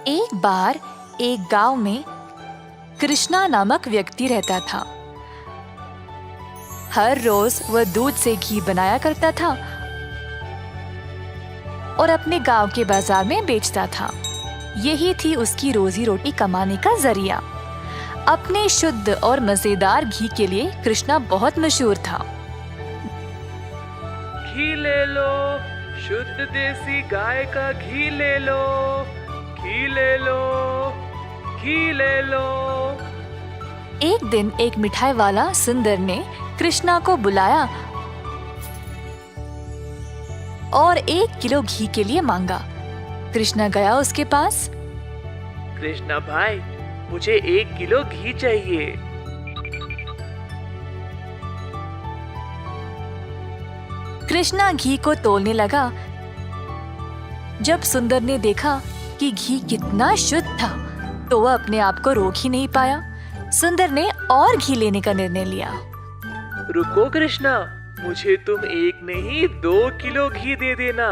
एक बार एक गांव में कृष्णा नामक व्यक्ति रहता था। हर रोज वह दूध से घी बनाया करता था और अपने गांव के बाजार में बेचता था। यही थी उसकी रोजी रोटी कमाने का जरिया। अपने शुद्ध और मजेदार घी के लिए कृष्णा बहुत मशहूर था। घी ले लो, शुद्ध देसी गाय का घी ले लो, घी ले लो, घी ले लो। एक दिन एक मिठाई वाला सुंदर ने कृष्णा को बुलाया और 1 किलो घी के लिए मांगा। कृष्णा गया उसके पास। कृष्णा भाई, मुझे 1 किलो घी चाहिए। कृष्णा घी को तोलने लगा। जब सुंदर ने देखा कि घी कितना शुद्ध था, तो वह अपने आप को रोक ही नहीं पाया। सुंदर ने और घी लेने का निर्णय लिया। रुको कृष्णा, मुझे तुम 1 नहीं 2 किलो घी दे देना।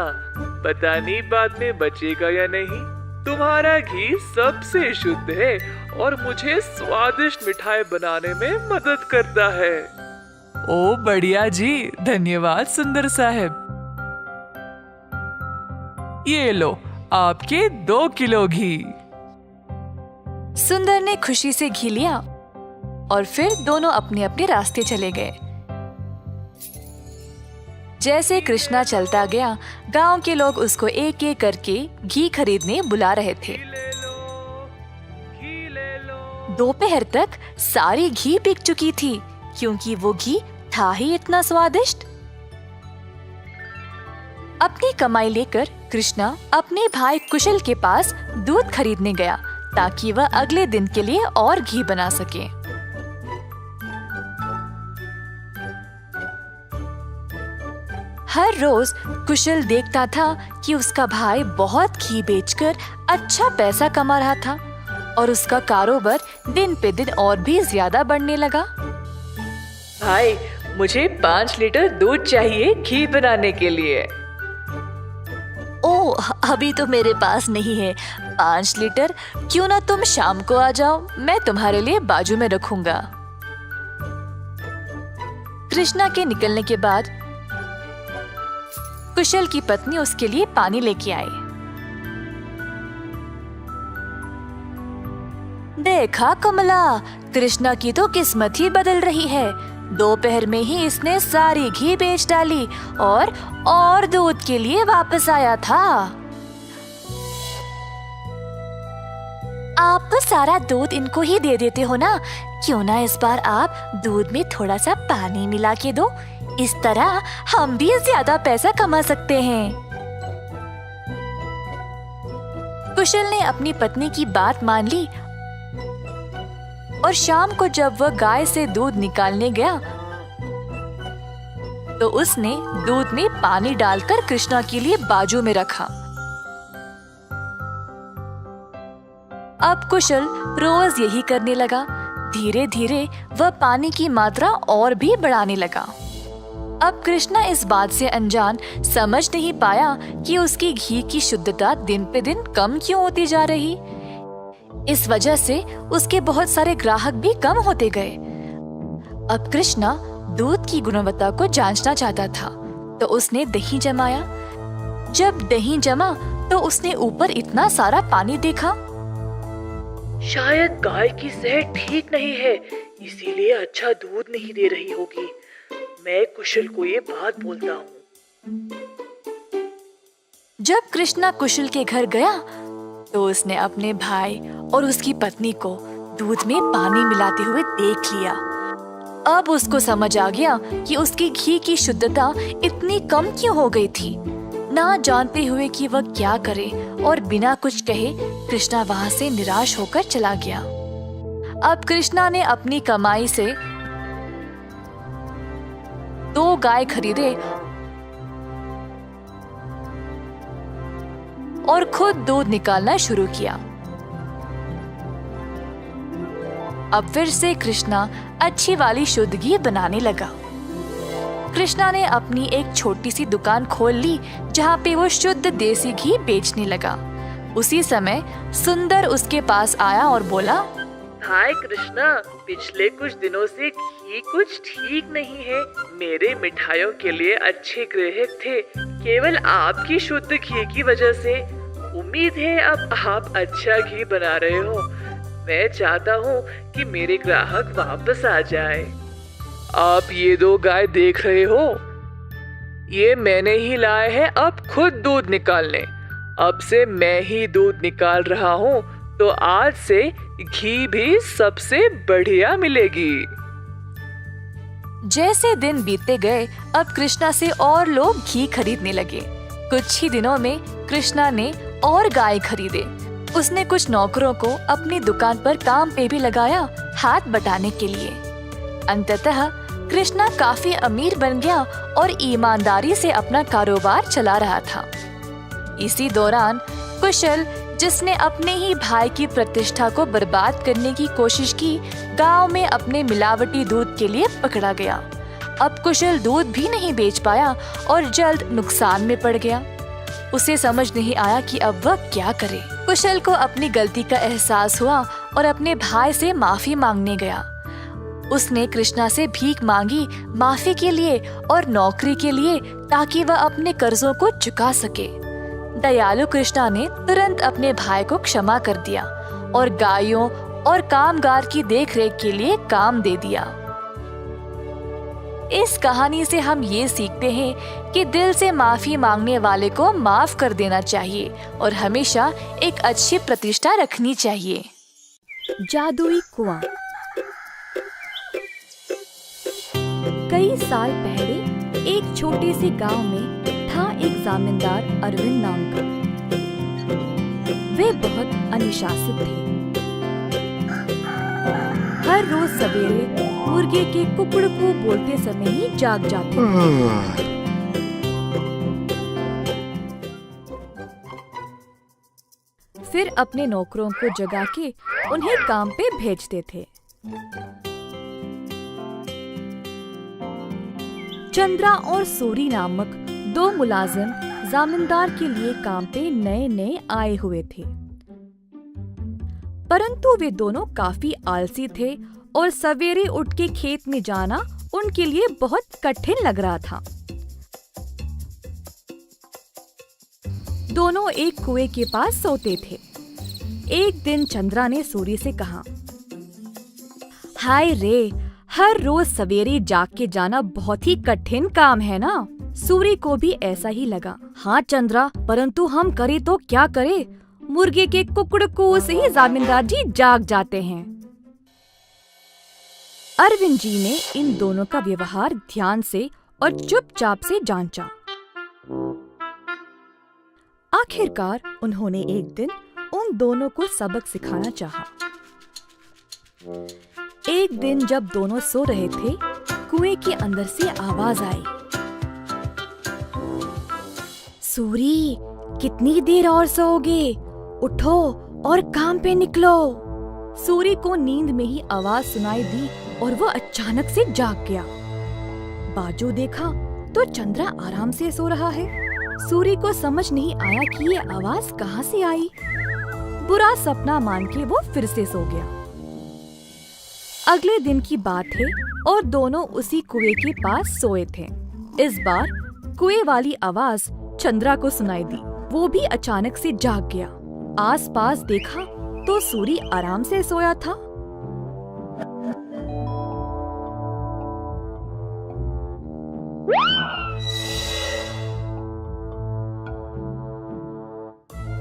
पता नहीं बाद में बचेगा या नहीं। तुम्हारा घी सबसे शुद्ध है और मुझे स्वादिष्ट मिठाई बनाने में मदद करता है। ओ बढ़िया जी, धन्यवाद सुंदर साहब। ये लो आपके 2 किलो घी। सुंदर ने खुशी से घी लिया और फिर दोनों अपने अपने रास्ते चले गए। जैसे कृष्णा चलता गया, गांव के लोग उसको एक एक करके घी खरीदने बुला रहे थे। दोपहर तक सारी घी बिक चुकी थी, क्योंकि वो घी था ही इतना स्वादिष्ट। अपनी कमाई लेकर कृष्णा अपने भाई कुशल के पास दूध खरीदने गया, ताकि वह अगले दिन के लिए और घी बना सके। हर रोज कुशल देखता था कि उसका भाई बहुत घी बेचकर अच्छा पैसा कमा रहा था और उसका कारोबार दिन पे दिन और भी ज्यादा बढ़ने लगा। भाई, मुझे 5 लीटर दूध चाहिए घी बनाने के लिए। ओह, अभी तो मेरे पास नहीं है 5 लीटर। क्यों ना तुम शाम को आ जाओ, मैं तुम्हारे लिए बाजू में रखूंगा। कृष्णा के निकलने के बाद कुशल की पत्नी उसके लिए पानी लेके आई। देखा कमला, कृष्णा की तो किस्मत ही बदल रही है। दोपहर में ही इसने सारी घी बेच डाली और दूध के लिए वापस आया था। आप तो सारा दूध इनको ही दे देते हो ना, क्यों ना इस बार आप दूध में थोड़ा सा पानी मिला के दो। इस तरह हम भी ज्यादा पैसा कमा सकते हैं। कुशल ने अपनी पत्नी की बात मान ली और शाम को जब वह गाय से दूध निकालने गया, तो उसने दूध में पानी डालकर कृष्णा के लिए बाजू में रखा। अब कुशल रोज यही करने लगा। धीरे धीरे वह पानी की मात्रा और भी बढ़ाने लगा। अब कृष्णा इस बात से अनजान समझ नहीं पाया कि उसकी घी की शुद्धता दिन पे दिन कम क्यों होती जा रही। इस वजह से उसके बहुत सारे ग्राहक भी कम होते गए। अब कृष्णा दूध की गुणवत्ता को जांचना चाहता था, तो उसने दही जमाया। जब दही जमा, तो उसने ऊपर इतना सारा पानी देखा। शायद गाय की सेहत ठीक नहीं है, इसीलिए अच्छा दूध नहीं दे रही होगी। मैं कुशल को ये बात बोलता हूँ। जब कृष्णा कुशल के घर गया, तो उसने अपने भाई और उसकी पत्नी को दूध में पानी मिलाते हुए देख लिया। अब उसको समझ आ गया कि उसकी घी की शुद्धता इतनी कम क्यों हो गई थी। ना जानते हुए कि वह क्या करे और बिना कुछ कहे कृष्णा वहां से निराश होकर चला गया। अब कृष्णा ने अपनी कमाई से 2 गाय खरीदे और खुद दूध निकालना शुरू किया। अब फिर से कृष्णा अच्छी वाली शुद्ध घी बनाने लगा। कृष्णा ने अपनी एक छोटी सी दुकान खोल ली, जहाँ पे वो शुद्ध देसी घी बेचने लगा। उसी समय सुंदर उसके पास आया और बोला, हाय कृष्णा, पिछले कुछ दिनों से घी कुछ ठीक नहीं है। मेरे मिठाइयों के लिए अच्छे ग्राहक थे, केवल आपकी शुद्ध घी की वजह से। उम्मीद है अब आप अच्छा घी बना रहे हो। मैं चाहता हूँ कि मेरे ग्राहक वापस आ जाए। आप ये 2 गाय देख रहे हो, ये मैंने ही लाए हैं अब खुद दूध निकालने। अब से मैं ही दूध निकाल रहा हूँ, तो आज से घी भी सबसे बढ़िया मिलेगी। जैसे दिन बीतते गए, अब कृष्णा से और लोग घी खरीदने लगे। कुछ ही दिनों में कृष्णा ने और गाय खरीदे। उसने कुछ नौकरों को अपनी दुकान पर काम पे भी लगाया, हाथ बटाने के लिए। अंततः कृष्णा काफी अमीर बन गया और ईमानदारी से अपना कारोबार चला रहा था। इसी दौरान कुशल, जिसने अपने ही भाई की प्रतिष्ठा को बर्बाद करने की कोशिश की, गांव में अपने मिलावटी दूध के लिए पकड़ा गया। अब कुशल दूध भी नहीं बेच पाया और जल्द नुकसान में पड़ गया। उसे समझ नहीं आया कि अब वह क्या करे। कुशल को अपनी गलती का एहसास हुआ और अपने भाई से माफी मांगने गया। उसने कृष्णा से भीख मांगी माफी के लिए और नौकरी के लिए, ताकि वह अपने कर्जों को चुका सके। दयालु कृष्णा ने तुरंत अपने भाई को क्षमा कर दिया और गायों और कामगार की देखरेख के लिए काम दे दिया। इस कहानी से हम ये सीखते हैं कि दिल से माफी मांगने वाले को माफ कर देना चाहिए और हमेशा एक अच्छी प्रतिष्ठा रखनी चाहिए। जादुई कुआं। कई साल पहले एक छोटे से गांव में था एक जमींदार अरविंद नाम का। वे बहुत अनुशासित थे। हर रोज सवेरे मुर्गे के कुकड़कू बोलते समय ही जाग जाते थे। फिर अपने नौकरों को जगा के उन्हें काम पे भेजते थे। चंद्रा और सूरी नामक 2 मुलाजिम जमींदार के लिए काम पे नए नए आए हुए थे, परंतु वे दोनों काफी आलसी थे और सवेरे उठ के खेत में जाना उनके लिए बहुत कठिन लग रहा था। दोनों एक कुएं के पास सोते थे। एक दिन चंद्रा ने सूरी से कहा, हाय रे, हर रोज सवेरे जाग के जाना बहुत ही कठिन काम है ना। सूरी को भी ऐसा ही लगा। हाँ चंद्रा, परंतु हम करे तो क्या करे, मुर्गे के कुकड़कू से ही जमींदार जी जाग जाते हैं। अरविंद जी ने इन दोनों का व्यवहार ध्यान से और चुपचाप से जांचा। आखिरकार उन्होंने एक दिन उन दोनों को सबक सिखाना चाहा। एक दिन जब दोनों सो रहे थे, कुएं के अंदर से आवाज आई, सूरी, कितनी देर और सोओगे? उठो और काम पे निकलो। सूरी को नींद में ही आवाज सुनाई दी और वो अचानक से जाग गया। बाजू देखा तो चंद्रा आराम से सो रहा है। सूरी को समझ नहीं आया कि ये आवाज कहाँ से आई। बुरा सपना मान के वो फिर से सो गया। अगले दिन की बात है और दोनों उसी कुएं के पास सोए थे। इस बार कुएं वाली आवाज चंद्रा को सुनाई दी। वो भी अचानक से जाग गया। आसपास देखा तो सूरी आराम से सोया था।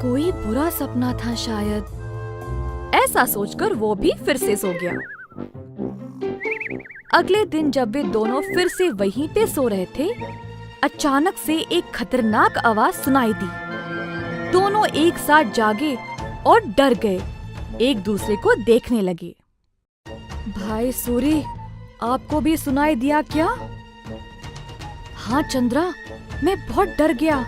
कोई बुरा सपना था शायद, ऐसा सोचकर वो भी फिर से सो गया। अगले दिन जब वे दोनों फिर से वहीं पे सो रहे थे, अचानक से एक खतरनाक आवाज सुनाई दी। दोनों एक साथ जागे और डर गए, एक दूसरे को देखने लगे। भाई सूरी, आपको भी सुनाई दिया क्या? हाँ चंद्रा, मैं बहुत डर गया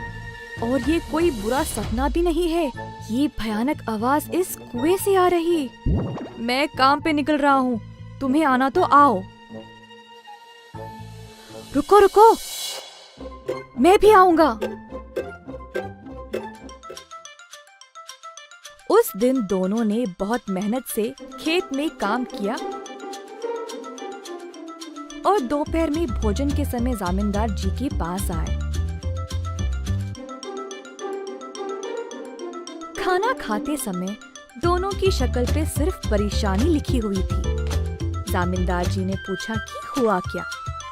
और ये कोई बुरा सपना भी नहीं है। ये भयानक आवाज इस कुएं से आ रही। मैं काम पे निकल रहा हूँ, तुम्हें आना तो आओ। रुको रुको, मैं भी आऊंगा। उस दिन दोनों ने बहुत मेहनत से खेत में काम किया और दोपहर में भोजन के समय जमींदार जी के पास आए। खाना खाते समय दोनों की शक्ल पे सिर्फ परेशानी लिखी हुई थी। जमींदार जी ने पूछा कि हुआ क्या।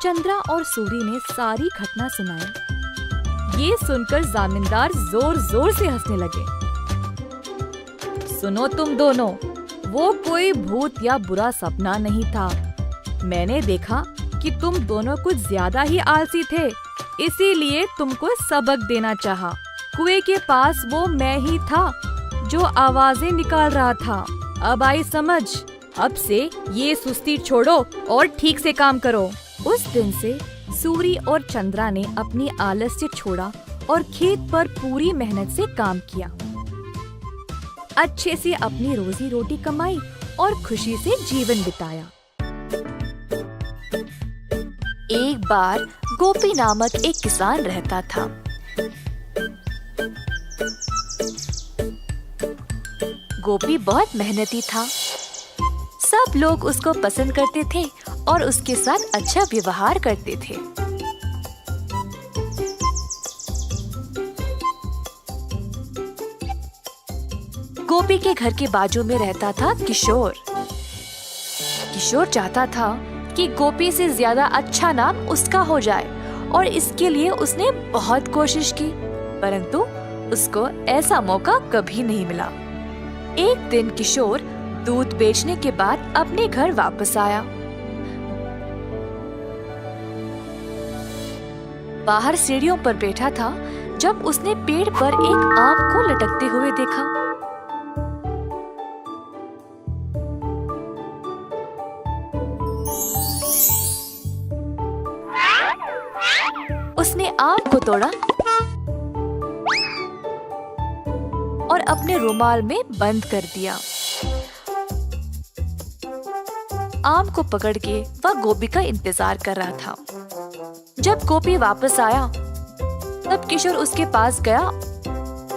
चंद्रा और सूरी ने सारी घटना सुनाई। ये सुनकर जमींदार जोर जोर से हंसने लगे। सुनो तुम दोनों, वो कोई भूत या बुरा सपना नहीं था। मैंने देखा कि तुम दोनों कुछ ज्यादा ही आलसी थे, इसीलिए तुमको सबक देना चाहा। कुएं के पास वो मैं ही था जो आवाजें निकाल रहा था। अब आई समझ। अब से ये सुस्ती छोड़ो और ठीक से काम करो। उस दिन से सूरी और चंद्रा ने अपनी आलस्य छोड़ा और खेत पर पूरी मेहनत से काम किया। अच्छे से अपनी रोजी रोटी कमाई और खुशी से जीवन बिताया। एक बार गोपी नामक एक किसान रहता था। गोपी बहुत मेहनती था। सब लोग उसको पसंद करते थे और उसके साथ अच्छा व्यवहार करते थे। गोपी के घर के बाजू में रहता था किशोर। किशोर चाहता था कि गोपी से ज्यादा अच्छा नाम उसका हो जाए और इसके लिए उसने बहुत कोशिश की, परंतु उसको ऐसा मौका कभी नहीं मिला। एक दिन किशोर दूध बेचने के बाद अपने घर वापस आया। बाहर सीढ़ियों पर बैठा था जब उसने पेड़ पर एक आम को लटकते हुए देखा। उसने आम को तोड़ा और अपने रुमाल में बंद कर दिया। आम को पकड़ के वह गोपी का इंतजार कर रहा था। जब गोपी वापस आया तब किशोर उसके पास गया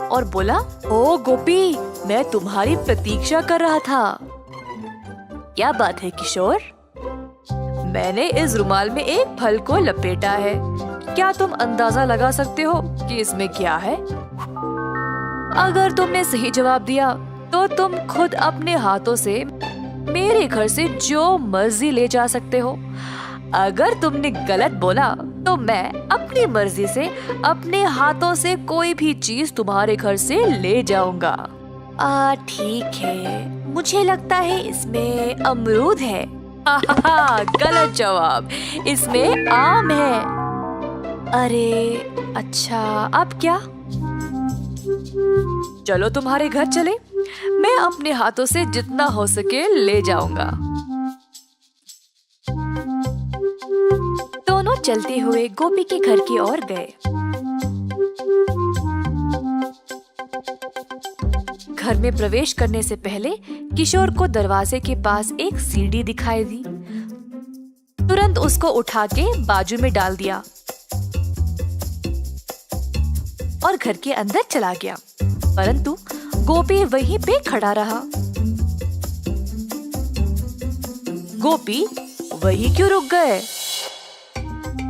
और बोला, ओ गोपी, मैं तुम्हारी प्रतीक्षा कर रहा था। क्या बात है किशोर? मैंने इस रुमाल में एक फल को लपेटा है। क्या तुम अंदाजा लगा सकते हो कि इसमें क्या है? अगर तुमने सही जवाब दिया तो तुम खुद अपने हाथों से मेरे घर से जो मर्जी ले जा सकते हो। अगर तुमने गलत बोला तो मैं अपनी मर्जी से अपने हाथों से कोई भी चीज तुम्हारे घर से ले जाऊंगा। ठीक है, मुझे लगता है इसमें अमरूद है। गलत जवाब, इसमें आम है। अरे अच्छा, अब क्या? चलो तुम्हारे घर चले, मैं अपने हाथों से जितना हो सके ले जाऊंगा। दोनों चलते हुए गोपी के घर की ओर गए। घर में प्रवेश करने से पहले किशोर को दरवाजे के पास एक सीढ़ी दिखाई दी। तुरंत उसको उठा के बाजू में डाल दिया और घर के अंदर चला गया, परंतु गोपी वहीं पे खड़ा रहा। गोपी, वहीं क्यों रुक गए?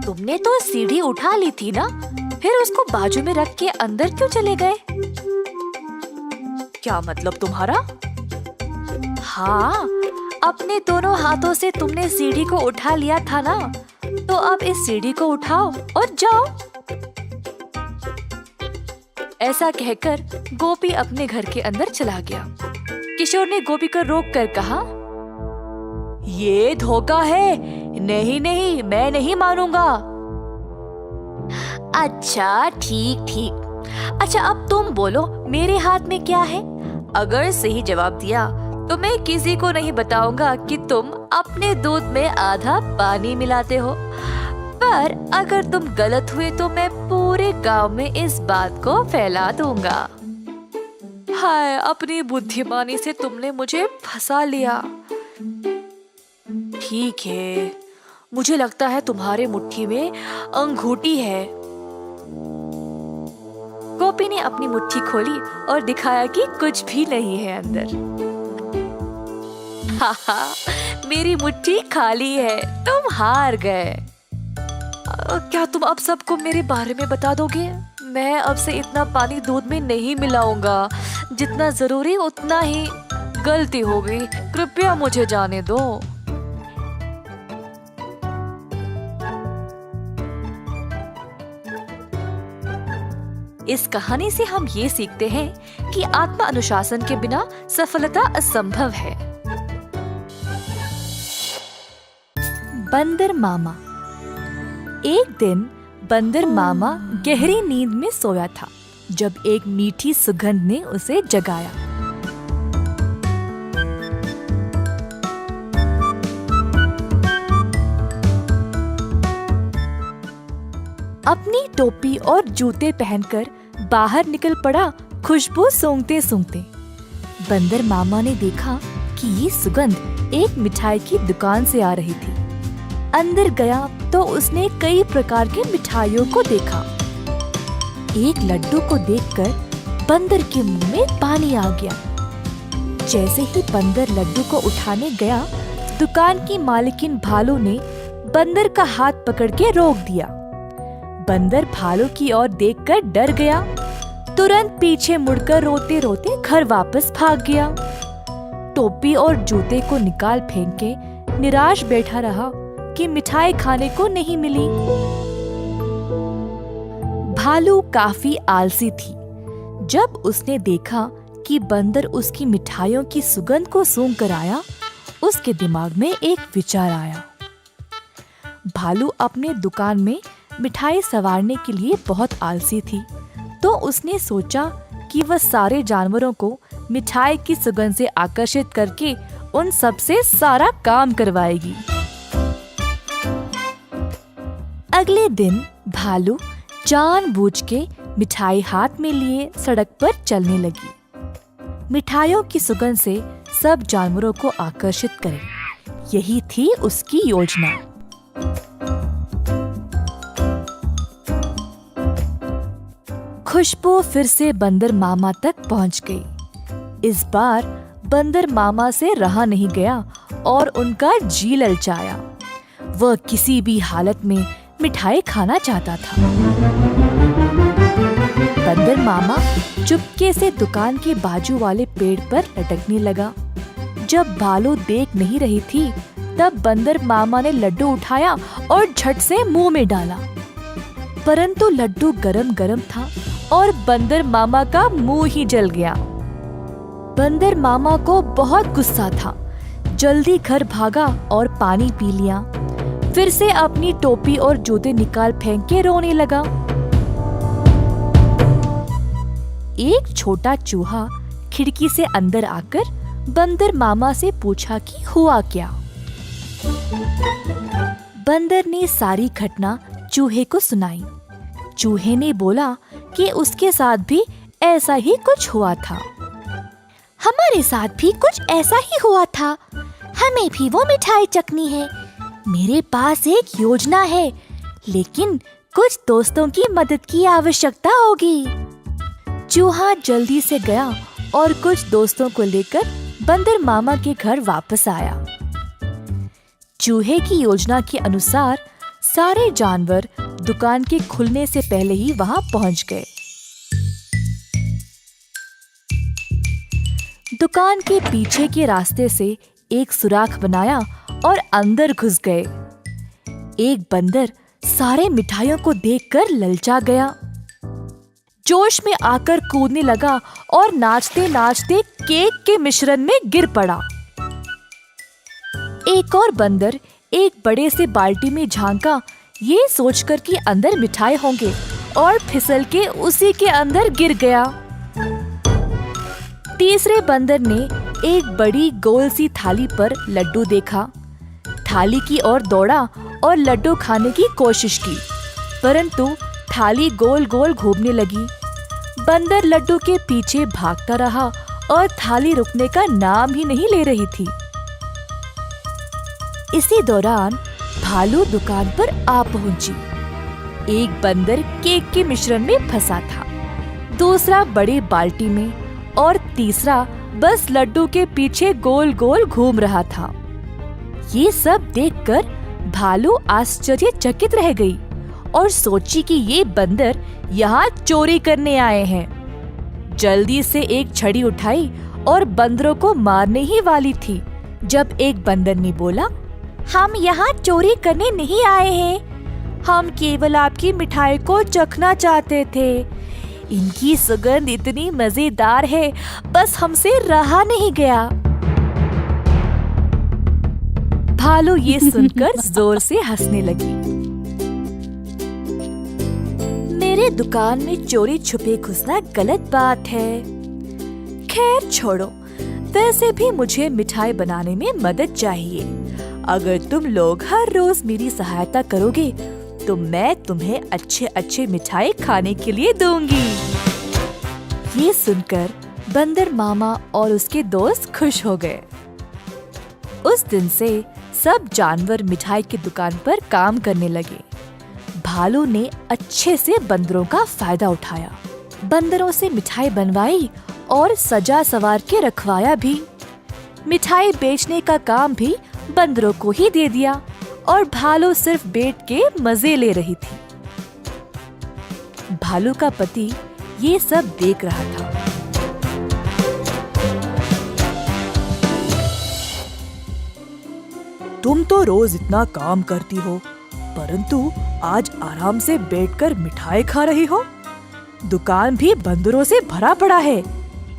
तुमने तो सीढ़ी उठा ली थी ना, फिर उसको बाजू में रख के अंदर क्यों चले गए? क्या मतलब तुम्हारा? हाँ, अपने दोनों हाथों से तुमने सीढ़ी को उठा लिया था ना, तो अब इस सीढ़ी को उठाओ और जाओ। ऐसा कहकर गोपी अपने घर के अंदर चला गया। किशोर ने गोपी को रोक कर कहा, ये धोखा है, नहीं नहीं, मैं नहीं मानूंगा। अच्छा ठीक ठीक, अच्छा अब तुम बोलो मेरे हाथ में क्या है? अगर सही जवाब दिया तो मैं किसी को नहीं बताऊंगा कि तुम अपने दूध में आधा पानी मिलाते हो, पर अगर तुम गलत हुए तो मैं पूरे गांव में इस बात को फैला दूंगा। हाय, अपनी बुद्धिमानी से तुमने मुझे फंसा लिया। ठीक है, मुझे लगता है तुम्हारे मुट्ठी में अंगूठी है। टोपी ने अपनी मुट्ठी खोली और दिखाया कि कुछ भी नहीं है अंदर। हाहा, मेरी मुट्ठी खाली है, तुम हार गए। क्या तुम अब सबको मेरे बारे में बता दोगे? मैं अब से इतना पानी दूध में नहीं मिलाऊंगा, जितना जरूरी उतना ही। गलती हो गई, कृपया मुझे जाने दो। इस कहानी से हम ये सीखते हैं कि आत्म अनुशासन के बिना सफलता असंभव है। बंदर मामा। एक दिन बंदर मामा गहरी नींद में सोया था जब एक मीठी सुगंध ने उसे जगाया। अपनी टोपी और जूते पहनकर बाहर निकल पड़ा खुशबू सूंघते सूंघते। बंदर मामा ने देखा कि ये सुगंध एक मिठाई की दुकान से आ रही थी। अंदर गया तो उसने कई प्रकार के मिठाइयों को देखा। एक लड्डू को देखकर बंदर के मुंह में पानी आ गया। जैसे ही बंदर लड्डू को उठाने गया, दुकान की मालकिन भालू ने बंदर का हाथ पकड़ के रोक दिया। बंदर भालू की ओर देखकर डर गया, तुरंत पीछे मुड़कर रोते रोते घर वापस भाग गया। टोपी और जूते को निकाल फेंक के निराश बैठा रहा कि मिठाई खाने को नहीं मिली। भालू काफी आलसी थी। जब उसने देखा कि बंदर उसकी मिठाइयों की सुगंध को सूंघ कर आया, उसके दिमाग में एक विचार आया। भालू अपने दुकान में मिठाई संवारने के लिए बहुत आलसी थी, तो उसने सोचा कि वह सारे जानवरों को मिठाई की सुगंध से आकर्षित करके उन सब से सारा काम करवाएगी। अगले दिन भालू जानबूझ के मिठाई हाथ में लिए सड़क पर चलने लगी। मिठाइयों की सुगंध से सब जानवरों को आकर्षित करे, यही थी उसकी योजना। खुशबू फिर से बंदर मामा तक पहुंच गई। इस बार बंदर मामा से रहा नहीं गया और उनका जी ललचाया। वह किसी भी हालत में मिठाई खाना चाहता था। बंदर मामा चुपके से दुकान के बाजू वाले पेड़ पर लटकने लगा। जब भालू देख नहीं रही थी, तब बंदर मामा ने लड्डू उठाया और झट से मुंह में डाला। परंतु लड्डू गरम गरम था और बंदर मामा का मुंह ही जल गया। बंदर मामा को बहुत गुस्सा था। जल्दी घर भागा और पानी पी लिया। फिर से अपनी टोपी और जूते निकाल फेंक के रोने लगा। एक छोटा चूहा खिड़की से अंदर आकर बंदर मामा से पूछा कि हुआ क्या। बंदर ने सारी घटना चूहे को सुनाई। चूहे ने बोला कि उसके साथ भी ऐसा ही कुछ हुआ था। हमारे साथ भी कुछ ऐसा ही हुआ था। हमें भी वो मिठाई चखनी है। मेरे पास एक योजना है, लेकिन कुछ दोस्तों की मदद की आवश्यकता होगी। चूहा जल्दी से गया और कुछ दोस्तों को लेकर बंदर मामा के घर वापस आया। चूहे की योजना के अनुसार सारे जानवर दुकान के खुलने से पहले ही वहां पहुंच गए। दुकान के पीछे के रास्ते से एक सुराख बनाया और अंदर घुस गए। एक बंदर सारे मिठाइयों को देखकर ललचा गया। जोश में आकर कूदने लगा और नाचते नाचते केक के मिश्रण में गिर पड़ा। एक और बंदर एक बड़े से बाल्टी में झांका, ये सोचकर कि अंदर मिठाई होंगे, और फिसल के उसी के अंदर गिर गया। तीसरे बंदर ने एक बड़ी गोल सी थाली पर लड्डू देखा। थाली की ओर दौड़ा और लड्डू खाने की कोशिश की, परंतु थाली गोल गोल घूमने लगी। बंदर लड्डू के पीछे भागता रहा और थाली रुकने का नाम ही नहीं ले रही थी। इसी दौरान भालू दुकान पर आ पहुंची। एक बंदर केक के मिश्रण में फंसा था। दूसरा बड़ी बाल्टी में और तीसरा बस लड्डू के पीछे गोल गोल घूम रहा था। ये सब देखकर भालू आश्चर्यचकित रह गई और सोची कि ये बंदर यहाँ चोरी करने आए हैं। जल्दी से एक छड़ी उठाई और बंदरों को मारने ही वाली थी जब एक बंदर ने बोला, हम यहाँ चोरी करने नहीं आए हैं, हम केवल आपकी मिठाई को चखना चाहते थे। इनकी सुगंध इतनी मजेदार है, बस हमसे रहा नहीं गया। भालू ये सुनकर जोर से हंसने लगी। मेरे दुकान में चोरी छुपे घुसना गलत बात है। खैर छोड़ो, वैसे भी मुझे मिठाई बनाने में मदद चाहिए। अगर तुम लोग हर रोज मेरी सहायता करोगे तो मैं तुम्हें अच्छे अच्छे मिठाई खाने के लिए दूंगी। ये सुनकर बंदर मामा और उसके दोस्त खुश हो गए। उस दिन से सब जानवर मिठाई की दुकान पर काम करने लगे। भालू ने अच्छे से बंदरों का फायदा उठाया, बंदरों से मिठाई बनवाई और सजा सवार के रखवाया भी। मिठाई बेचने का काम भी बंदरों को ही दे दिया और भालू सिर्फ बैठ के मजे ले रही थी। भालू का पति ये सब देख रहा था। तुम तो रोज इतना काम करती हो, परंतु आज आराम से बैठकर मिठाई खा रही हो। दुकान भी बंदरों से भरा पड़ा है।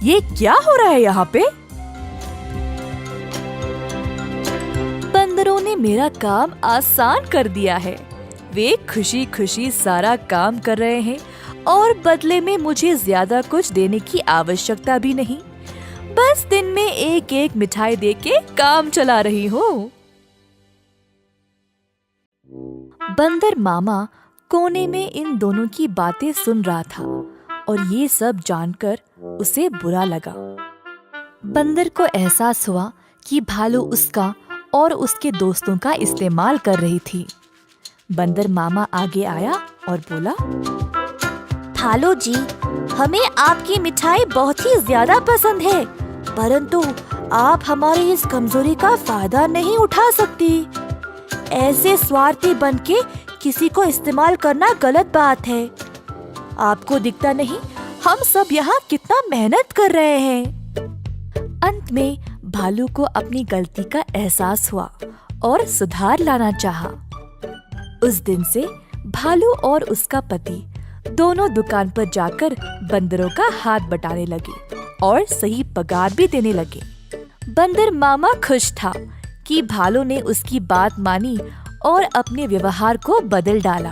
ये क्या हो रहा है यहाँ पे? बंदरों ने मेरा काम आसान कर दिया है। वे खुशी खुशी सारा काम कर रहे हैं और बदले में मुझे ज्यादा कुछ देने की आवश्यकता भी नहीं। बस दिन में एक एक मिठाई देके काम चला रही हूँ। बंदर मामा कोने में इन दोनों की बातें सुन रहा था और ये सब जानकर उसे बुरा लगा। बंदर को एहसास हुआ कि भालू उसका और उसके दोस्तों का इस्तेमाल कर रही थी। बंदर मामा आगे आया और बोला, भालू जी, हमें आपकी मिठाई बहुत ही ज्यादा पसंद है, परंतु आप हमारी इस कमजोरी का फायदा नहीं उठा सकती। ऐसे स्वार्थी बनके किसी को इस्तेमाल करना गलत बात है। आपको दिखता नहीं हम सब यहाँ कितना मेहनत कर रहे हैं। अंत में भालू को अपनी गलती का एहसास हुआ और सुधार लाना चाहा। उस दिन से भालू और उसका पति दोनों दुकान पर जाकर बंदरों का हाथ बटाने लगे और सही पगार भी देने लगे। बंदर मामा खुश था कि भालू ने उसकी बात मानी और अपने व्यवहार को बदल डाला।